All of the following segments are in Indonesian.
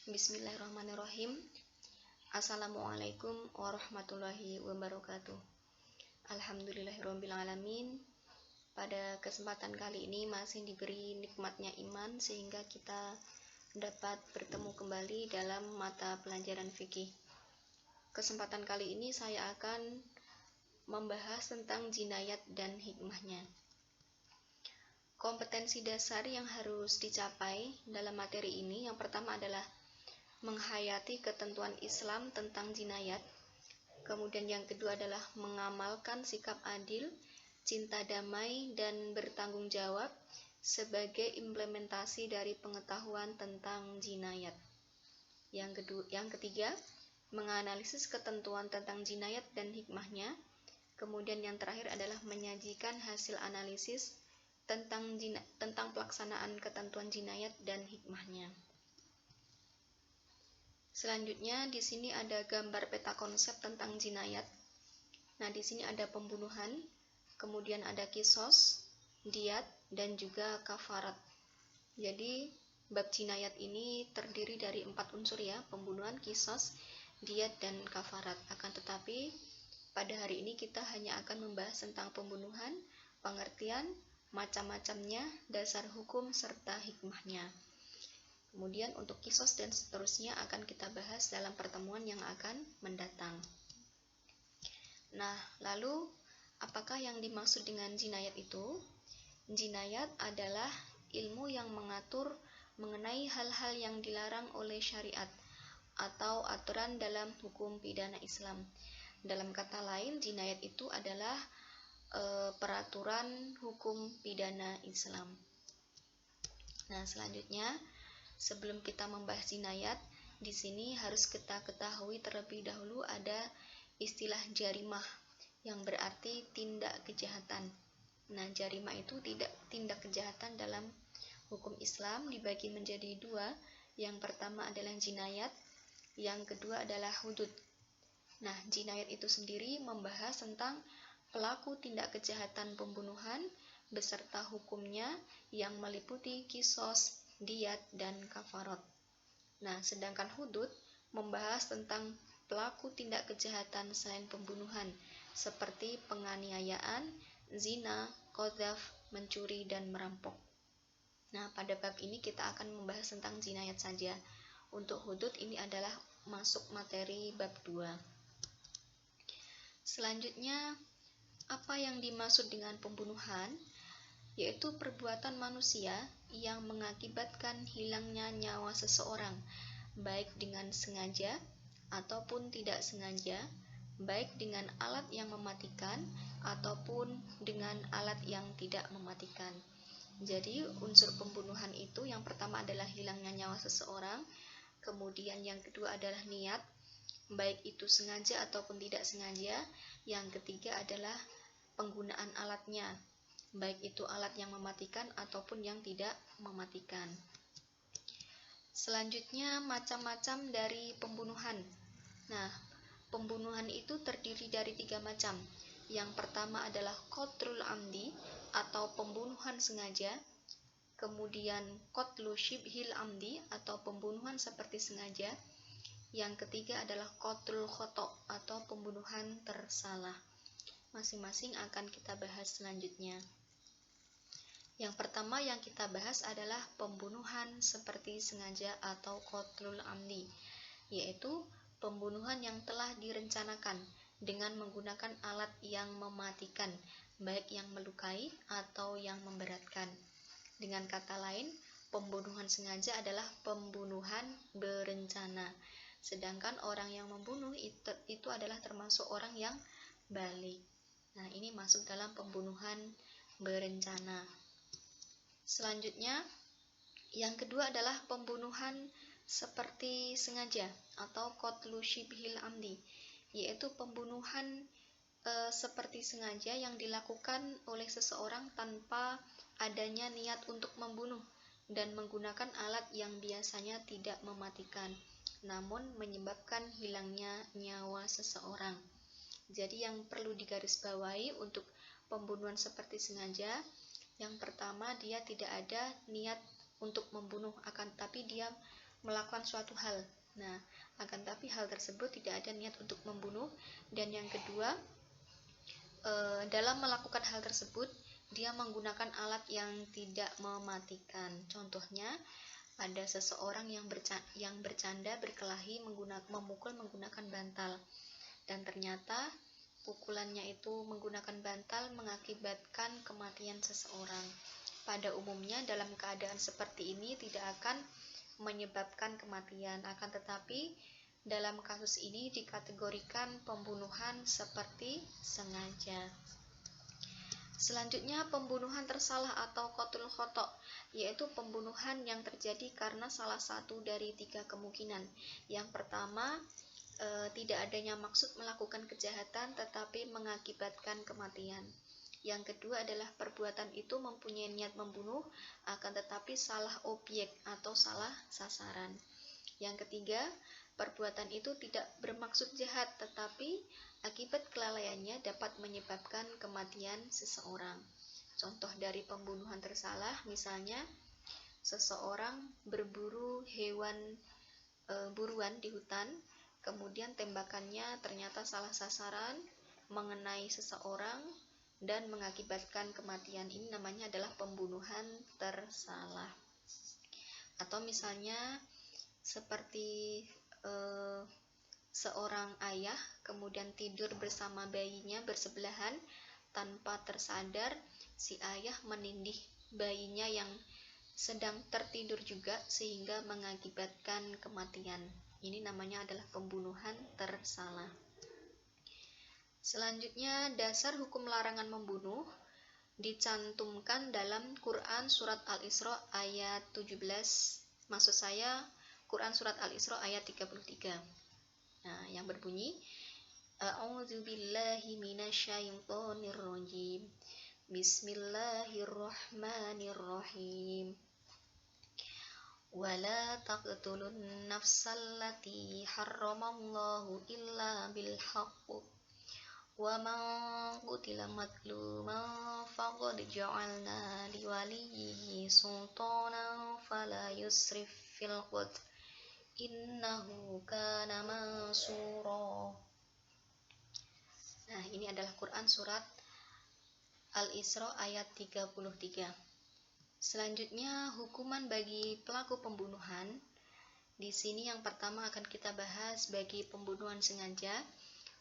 Bismillahirrahmanirrahim. Assalamualaikum warahmatullahi wabarakatuh. Alhamdulillahirrabbilalamin. Pada kesempatan kali ini masih diberi nikmatnya iman sehingga kita dapat bertemu kembali dalam mata pelajaran fikih. Kesempatan kali ini saya akan membahas tentang jinayat dan hikmahnya. Kompetensi dasar yang harus dicapai dalam materi ini yang pertama adalah menghayati ketentuan Islam tentang jinayat. Kemudian yang kedua adalah mengamalkan sikap adil, cinta damai, dan bertanggung jawab sebagai implementasi dari pengetahuan tentang jinayat. Yang ketiga, menganalisis ketentuan tentang jinayat dan hikmahnya. Kemudian yang terakhir adalah menyajikan hasil analisis tentang pelaksanaan ketentuan jinayat dan hikmahnya. Selanjutnya di sini ada gambar peta konsep tentang jinayat. Nah, di sini ada pembunuhan, kemudian ada kisos, diat, dan juga kafarat. Jadi bab jinayat ini terdiri dari 4 unsur ya, pembunuhan, kisos, diat, dan kafarat. Akan tetapi pada hari ini kita hanya akan membahas tentang pembunuhan, pengertian, macam-macamnya, dasar hukum, serta hikmahnya. Kemudian untuk kisos dan seterusnya akan kita bahas dalam pertemuan yang akan mendatang. Nah, lalu apakah yang dimaksud dengan jinayat itu? Jinayat adalah ilmu yang mengatur mengenai hal-hal yang dilarang oleh syariat atau aturan dalam hukum pidana Islam. Dalam kata lain, jinayat itu adalah peraturan hukum pidana Islam. Nah, selanjutnya sebelum kita membahas jinayat, di sini harus kita ketahui terlebih dahulu ada istilah jarimah yang berarti tindak kejahatan. Nah, jarimah itu tindak kejahatan dalam hukum Islam dibagi menjadi 2. Yang pertama adalah jinayat, yang kedua adalah hudud. Nah, jinayat itu sendiri membahas tentang pelaku tindak kejahatan pembunuhan beserta hukumnya yang meliputi kisos, diat, dan kafarat. Nah, sedangkan hudud membahas tentang pelaku tindak kejahatan selain pembunuhan seperti penganiayaan, zina, qadzaf, mencuri, dan merampok. Nah, pada bab ini kita akan membahas tentang jinayat saja. Untuk hudud ini adalah masuk materi bab 2. Selanjutnya, apa yang dimaksud dengan pembunuhan? Yaitu perbuatan manusia yang mengakibatkan hilangnya nyawa seseorang, baik dengan sengaja ataupun tidak sengaja, baik dengan alat yang mematikan ataupun dengan alat yang tidak mematikan. Jadi unsur pembunuhan itu yang pertama adalah hilangnya nyawa seseorang, kemudian yang kedua adalah niat, baik itu sengaja ataupun tidak sengaja, yang ketiga adalah penggunaan alatnya, baik itu alat yang mematikan ataupun yang tidak mematikan. Selanjutnya, macam-macam dari pembunuhan. Nah, pembunuhan itu terdiri dari 3 macam. Yang pertama adalah qatlul amdi atau pembunuhan sengaja, kemudian qatlu syibhil amdi atau pembunuhan seperti sengaja, yang ketiga adalah qatlul khoto atau pembunuhan tersalah. Masing-masing akan kita bahas selanjutnya. Yang pertama yang kita bahas adalah pembunuhan seperti sengaja atau qatlul amdi, yaitu pembunuhan yang telah direncanakan dengan menggunakan alat yang mematikan, baik yang melukai atau yang memberatkan. Dengan kata lain, pembunuhan sengaja adalah pembunuhan berencana, sedangkan orang yang membunuh itu adalah termasuk orang yang balik. Nah, ini masuk dalam pembunuhan berencana. Selanjutnya, yang kedua adalah pembunuhan seperti sengaja atau qatlu syibhil amdi, yaitu pembunuhan seperti sengaja yang dilakukan oleh seseorang tanpa adanya niat untuk membunuh dan menggunakan alat yang biasanya tidak mematikan, namun menyebabkan hilangnya nyawa seseorang. Jadi yang perlu digarisbawahi untuk pembunuhan seperti sengaja, yang pertama dia tidak ada niat untuk membunuh, akan tapi dia melakukan suatu hal. Nah, akan tapi hal tersebut tidak ada niat untuk membunuh. Dan yang kedua, dalam melakukan hal tersebut dia menggunakan alat yang tidak mematikan. Contohnya, ada seseorang yang bercanda berkelahi memukul menggunakan bantal, dan ternyata pukulannya itu menggunakan bantal mengakibatkan kematian seseorang. Pada umumnya dalam keadaan seperti ini tidak akan menyebabkan kematian, akan tetapi dalam kasus ini dikategorikan pembunuhan seperti sengaja. Selanjutnya, pembunuhan tersalah atau qatlul khata', yaitu pembunuhan yang terjadi karena salah satu dari 3 kemungkinan. Yang pertama, tidak adanya maksud melakukan kejahatan tetapi mengakibatkan kematian. Yang kedua adalah perbuatan itu mempunyai niat membunuh, akan tetapi salah objek atau salah sasaran. Yang ketiga, perbuatan itu tidak bermaksud jahat, tetapi akibat kelalaiannya dapat menyebabkan kematian seseorang. Contoh dari pembunuhan tersalah, misalnya seseorang berburu hewan buruan di hutan, kemudian tembakannya ternyata salah sasaran, mengenai seseorang, dan mengakibatkan kematian. Ini namanya adalah pembunuhan tersalah. Atau misalnya seperti seorang ayah kemudian tidur bersama bayinya bersebelahan, tanpa tersadar si ayah menindih bayinya yang sedang tertidur juga sehingga mengakibatkan kematian. Ini namanya adalah pembunuhan tersalah. Selanjutnya, dasar hukum larangan membunuh dicantumkan dalam Quran surat Al-Isra ayat 17. Maksud saya Quran surat Al-Isra ayat 33. Nah, yang berbunyi, A'udzubillahi minasyaitonir rajim. Bismillahirrahmanirrahim. Wala taqtulun nafsallati harramallahu illa bilhaqq. Wa man qutila madluman faqad ja'alna liwaliyhi sultanan fala yusrif fil qatl innahu kana mansura. Nah, ini adalah Quran surat Al-Isra ayat 33. Selanjutnya, hukuman bagi pelaku pembunuhan. Di sini yang pertama akan kita bahas bagi pembunuhan sengaja.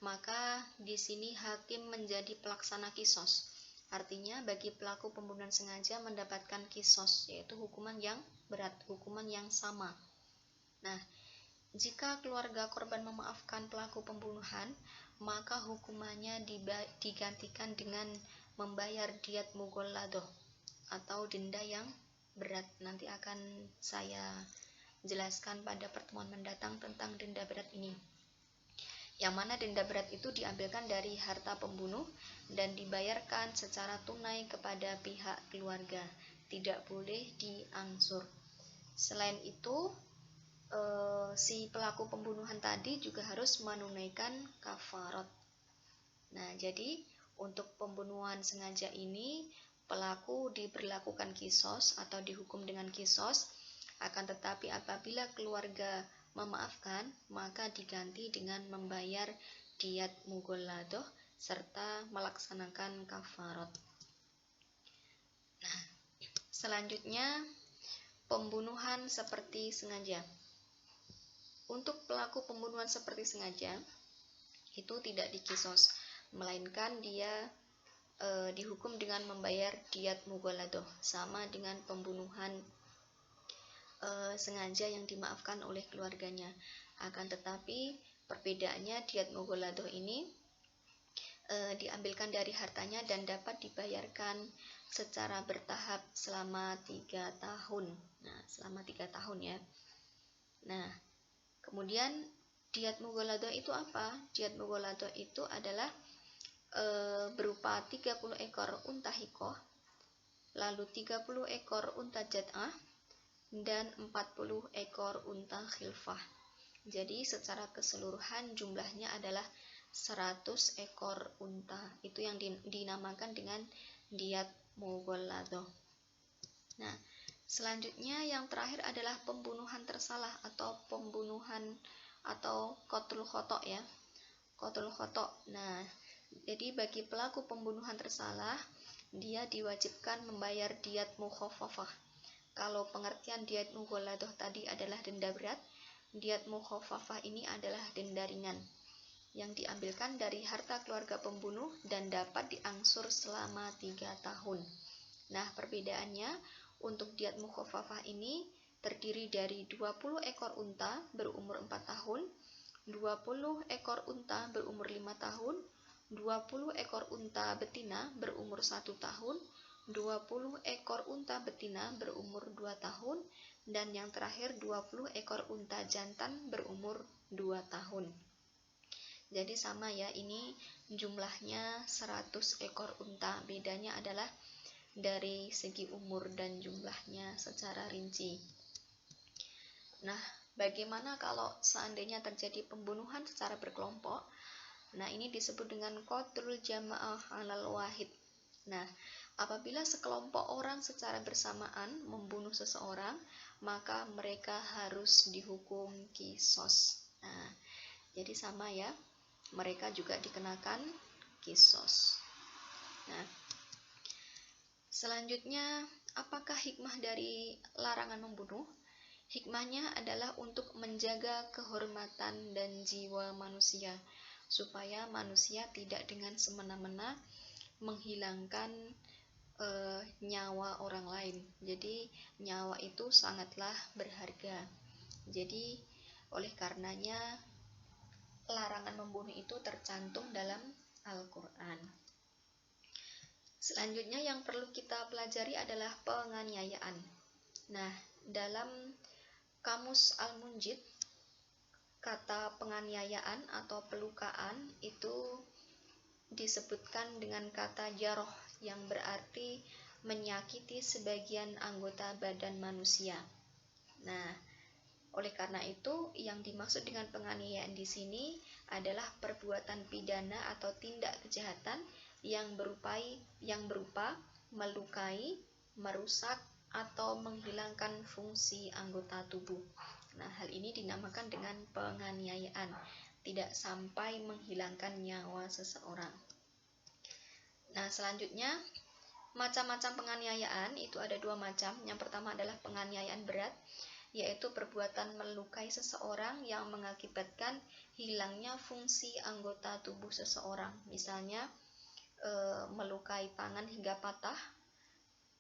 Maka di sini hakim menjadi pelaksana kisos. Artinya bagi pelaku pembunuhan sengaja mendapatkan kisos, yaitu hukuman yang berat, hukuman yang sama. Nah, jika keluarga korban memaafkan pelaku pembunuhan, maka hukumannya digantikan dengan membayar diat mughalladah atau denda yang berat. Nanti akan saya jelaskan pada pertemuan mendatang tentang denda berat ini. Yang mana denda berat itu diambilkan dari harta pembunuh dan dibayarkan secara tunai kepada pihak keluarga, tidak boleh diangsur. Selain itu, si pelaku pembunuhan tadi juga harus menunaikan kafarat. Nah, jadi untuk pembunuhan sengaja ini pelaku diberlakukan kisos atau dihukum dengan kisos, akan tetapi apabila keluarga memaafkan, maka diganti dengan membayar diat mughalladah serta melaksanakan kafarat. Nah, selanjutnya pembunuhan seperti sengaja. Untuk pelaku pembunuhan seperti sengaja itu tidak dikisos, melainkan dia dihukum dengan membayar diat mughalladah, sama dengan pembunuhan sengaja yang dimaafkan oleh keluarganya. Akan tetapi perbedaannya, diat mughalladah ini diambilkan dari hartanya dan dapat dibayarkan secara bertahap selama 3 tahun. Nah, selama 3 tahun ya. Nah, kemudian diat mughalladah itu apa? Diat mughalladah itu adalah berupa 30 ekor unta hikoh, lalu 30 ekor unta jad'ah, dan 40 ekor unta khilfah. Jadi secara keseluruhan jumlahnya adalah 100 ekor unta. Itu yang dinamakan dengan diat mughalladah. Nah, Selanjutnya yang terakhir adalah pembunuhan tersalah atau pembunuhan atau qatlul khata' ya. Qatlul khata'. Nah, jadi bagi pelaku pembunuhan tersalah, dia diwajibkan membayar diyat mukhaffafah. Kalau pengertian diyat mughaladah tadi adalah denda berat, diyat mukhaffafah ini adalah denda ringan yang diambilkan dari harta keluarga pembunuh dan dapat diangsur selama 3 tahun. Nah, perbedaannya untuk diyat mukhaffafah ini terdiri dari 20 ekor unta berumur 4 tahun, 20 ekor unta berumur 5 tahun, 20 ekor unta betina berumur 1 tahun, 20 ekor unta betina berumur 2 tahun, dan yang terakhir 20 ekor unta jantan berumur 2 tahun. Jadi sama ya, ini jumlahnya 100 ekor unta, bedanya adalah dari segi umur dan jumlahnya secara rinci. Nah, bagaimana kalau seandainya terjadi pembunuhan secara berkelompok? Nah, ini disebut dengan qatlul jama'ah 'alal wahid. Nah, apabila sekelompok orang secara bersamaan membunuh seseorang, maka mereka harus dihukum qisas. Nah, jadi sama ya, mereka juga dikenakan qisas. Nah, selanjutnya, apakah hikmah dari larangan membunuh? Hikmahnya adalah untuk menjaga kehormatan dan jiwa manusia, supaya manusia tidak dengan semena-mena menghilangkan nyawa orang lain. Jadi nyawa itu sangatlah berharga. Jadi oleh karenanya larangan membunuh itu tercantum dalam Al-Quran. Selanjutnya yang perlu kita pelajari adalah penganiayaan. Nah, dalam Kamus Al-Munjid, kata penganiayaan atau pelukaan itu disebutkan dengan kata jaroh yang berarti menyakiti sebagian anggota badan manusia. Nah, oleh karena itu yang dimaksud dengan penganiayaan di sini adalah perbuatan pidana atau tindak kejahatan yang berupa melukai, merusak, atau menghilangkan fungsi anggota tubuh. Nah, hal ini dinamakan dengan penganiayaan, tidak sampai menghilangkan nyawa seseorang. Nah, selanjutnya, macam-macam penganiayaan itu ada 2 macam. Yang pertama adalah penganiayaan berat, yaitu perbuatan melukai seseorang yang mengakibatkan hilangnya fungsi anggota tubuh seseorang. Misalnya, melukai tangan hingga patah,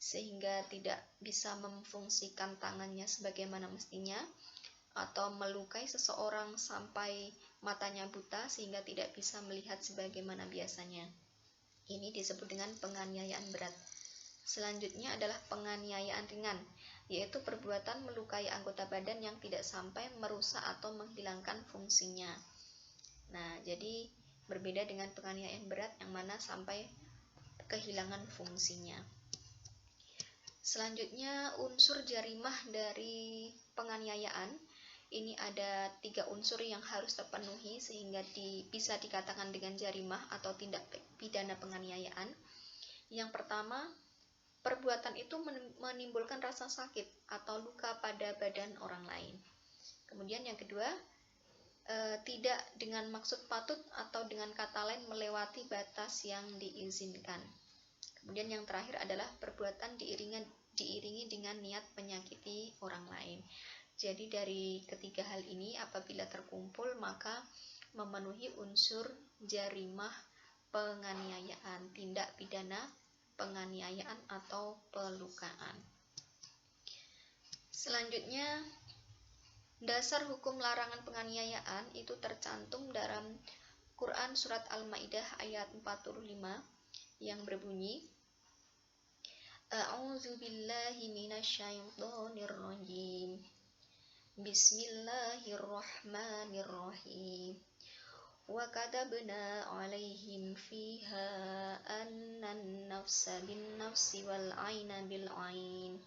sehingga tidak bisa memfungsikan tangannya sebagaimana mestinya, atau melukai seseorang sampai matanya buta sehingga tidak bisa melihat sebagaimana biasanya. Ini disebut dengan penganiayaan berat. Selanjutnya adalah penganiayaan ringan, yaitu perbuatan melukai anggota badan yang tidak sampai merusak atau menghilangkan fungsinya. Nah, jadi berbeda dengan penganiayaan berat yang mana sampai kehilangan fungsinya. Selanjutnya, unsur jarimah dari penganiayaan. Ini ada 3 unsur yang harus terpenuhi sehingga bisa dikatakan dengan jarimah atau tindak pidana penganiayaan. Yang pertama, perbuatan itu menimbulkan rasa sakit atau luka pada badan orang lain. Kemudian yang kedua, tidak dengan maksud patut atau dengan kata lain melewati batas yang diizinkan. Kemudian yang terakhir adalah perbuatan diiringi dengan niat menyakiti orang lain. Jadi dari ketiga hal ini apabila terkumpul maka memenuhi unsur jarimah penganiayaan, tindak pidana penganiayaan atau pelukaan. Selanjutnya, dasar hukum larangan penganiayaan itu tercantum dalam Quran surat Al-Maidah ayat 45 yang berbunyi, A'udzu billahi minasyaitonir rajim. Bismillahirrahmanirrahim. Wa katabna 'alaihim fiha annan nafsa bin nafsi wal 'aina bil 'ain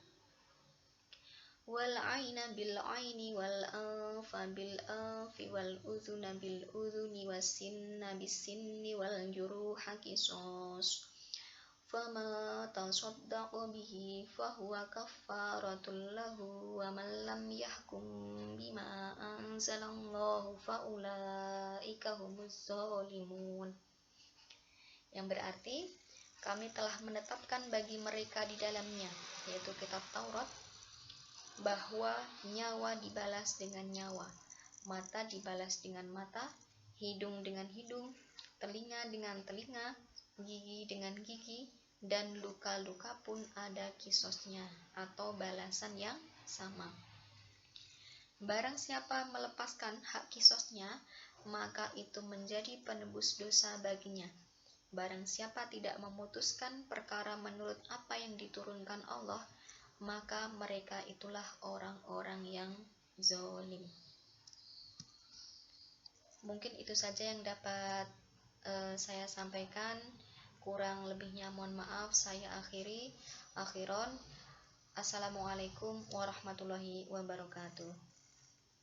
wal 'aina bil 'aini wal anfa bil anfi wal udhuna bil udhuni was sinna bis sinni wal juruha qisas fama tasaddaqu bihi fahuwa kaffaratul lahu wa man lam yahkum bima anzalallahu faulaika humuz zalimun. Yang berarti kami telah menetapkan bagi mereka di dalamnya, yaitu kitab Taurat, bahwa nyawa dibalas dengan nyawa, mata dibalas dengan mata, hidung dengan hidung, telinga dengan telinga, gigi dengan gigi, dan luka-luka pun ada kisosnya atau balasan yang sama. Barang siapa melepaskan hak kisosnya, maka itu menjadi penebus dosa baginya. Barang siapa tidak memutuskan perkara menurut apa yang diturunkan Allah, maka mereka itulah orang-orang yang zalim. Mungkin itu saja yang dapat saya sampaikan. Kurang lebihnya mohon maaf. Saya akhiron. Assalamualaikum warahmatullahi wabarakatuh.